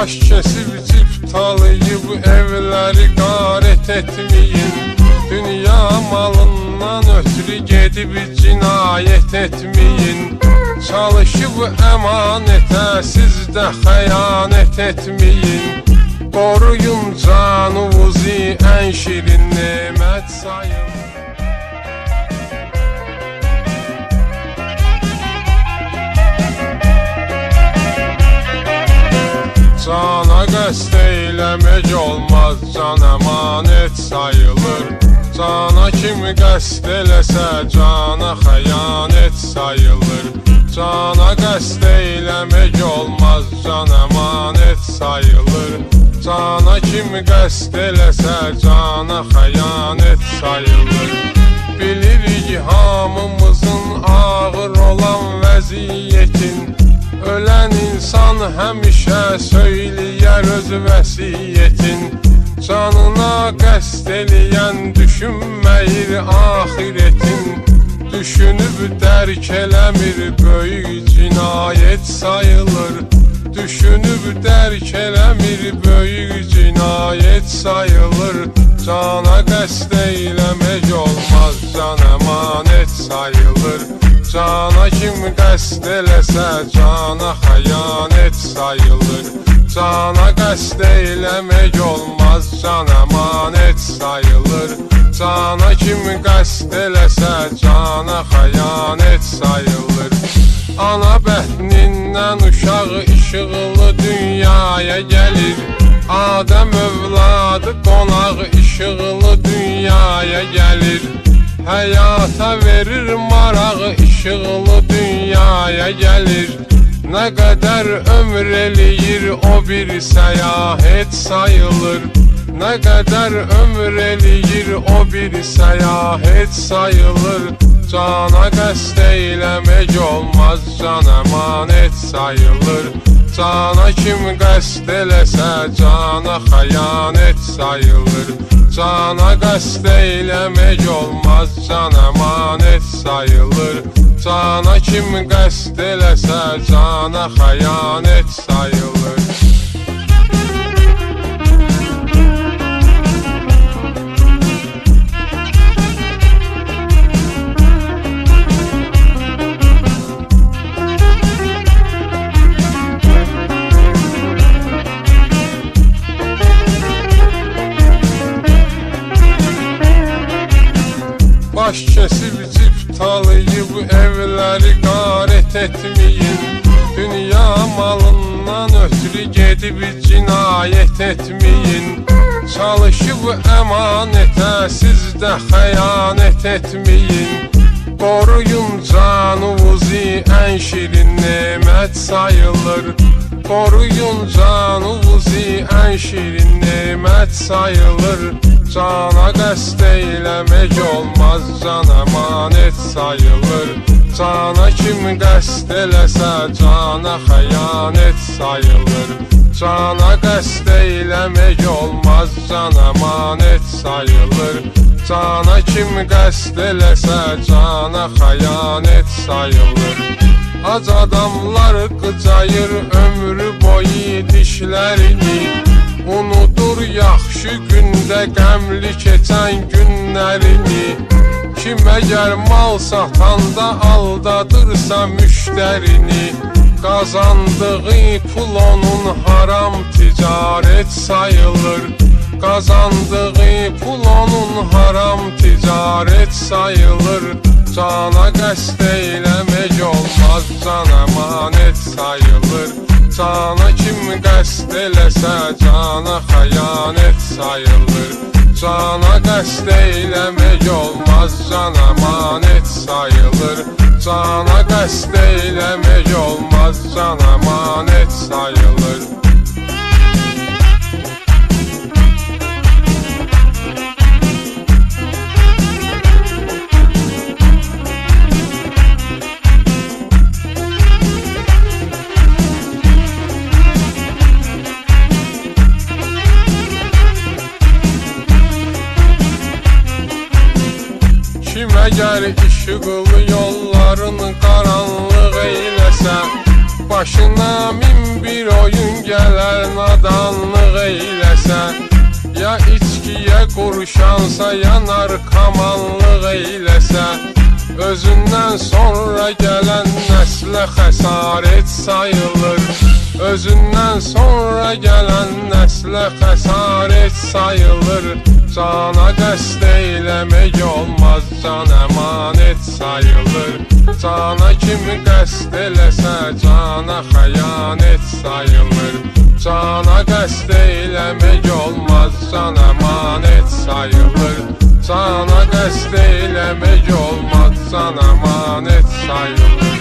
Baş kesib ciptalayıb evləri qarət etməyin. Dünya malından ötürü gedib cinayət etməyin. Çalışıb əmanətə siz də xəyanət etməyin. Qoruyun canınızı, ən şirin nemət sayın. Cana qəsd eyləmək olmaz, can əmanət sayılır. Cana kimi qəsd eləsə, cana xəyanət sayılır. Cana qəsd eyləmək olmaz, can əmanət sayılır. Cana kimi qəsd eləsə, cana xəyanət sayılır. Bilirik hamımızın ağır olan vəziyyətin. Ölən insan həmişə söyləyər öz vəsiyyətin. Canına qəsd eləyən düşünməyir axirətin. Düşünüb dərk eləmir, böyük cinayət sayılır. Düşünüb dərk eləmir, böyük cinayət sayılır. Cana qəsd eyləmək olmaz, can əmanət sayılır. Cana kimi qəsd eləsə, cana xəyanət sayılır. Cana qəsd eyləmək olmaz, can əmanət sayılır. Cana kimi qəsd eləsə, cana xəyanət sayılır. Ana bətnindən uşaq işıqlı dünyaya gəlir. Adəm övladı qonaq işıqlı dünyaya gəlir. Həyata verir maraq, işıqlı dünyaya gəlir. Nə qədər ömür eləyir, o bir səyahət sayılır. Nə qədər ömür eləyir, o bir səyahət sayılır. Cana qəsd eyləmək olmaz, can əmanət sayılır. Cana kimi qəsd eləsə, cana xəyanət sayılır. Cana qəsd eyləmək olmaz, can əmanət sayılır. Cana kimi qəsd eləsə, cana xəyanət sayılır. Baş kesib ciptalayıb evləri qarət etməyin. Dünya malından ötürü gedib cinayət etməyin. Çalışıb əmanətə siz də xəyanət etməyin. Qoruyun canınızı, ən şirin nemət sayılır. Qoruyun canınızı, ən şirin nemət sayılır. Cana qəsd eyləmək olmaz, can əmanət sayılır. Cana kimi qəsd eləsə, cana xəyanət sayılır. Cana qəsd eyləmək olmaz, can əmanət sayılır. Cana kimi qəsd eləsə, cana xəyanət sayılır. Ac adamlar qıcayır ömrü boyu dişlərini. Unudur yaxşı gündə qəmli keçən günlərini. Kim əgər mal satanda aldadırsa müştərini. Qazandığı pul onun haram ticarət sayılır. Qazandığı pul onun haram ticarət sayılır. Cana qəsd eyləmək olmaz, can əmanət sayılır. Cana kimi qəsd eləsə, cana xəyanət sayılır. Cana qəsd eyləmək olmaz, can əmanət sayılır. Cana qəsd eyləmək olmaz, can əmanət sayılır. Kim əgər işıqlı yollarını qaranlıq eyləsə, başına min bir bir oyun gələr nadanlıq eyləsə, ya içkiyə qurşansa, ya narkomanlıq eyləsə, özündən sonra gələn nəslə xəsarət sayılır. Özündən sonra gələn nəslə xəsarət sayılır. Cana qəsd eyləmək olmaz, can əmanət sayılır. Cana kimi qəsd eləsə, cana xəyanət sayılır. Cana qəsd eyləmək olmaz, can əmanət sayılır. Cana qəsd eyləmək olmaz, can əmanət sayılır.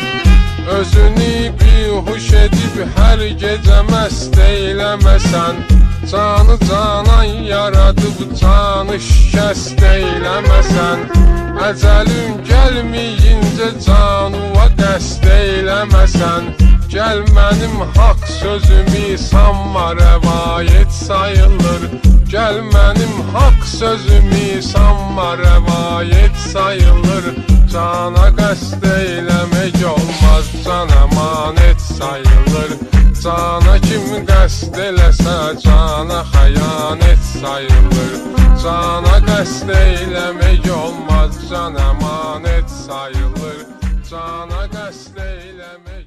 Özünü bihuş edib hər gecə məst eyləməsən, canı canan yaradıb canı şikəst eyləməsən, əcəlin gəlməyincə canuva qəsd eyləməsən, gəl mənim haqq sözümü sanma rəvayət sayılır. Gəl mənim haqq sözümü sanma rəvayət sayılır. Cana qəsd eyləmək olmaz, can əmanət sayılır. Cana kim qəsd eləsə, cana xəyanət sayılır. Cana qəsd eyləmək olmaz, can əmanət sayılır. Cana qəsd eyləmək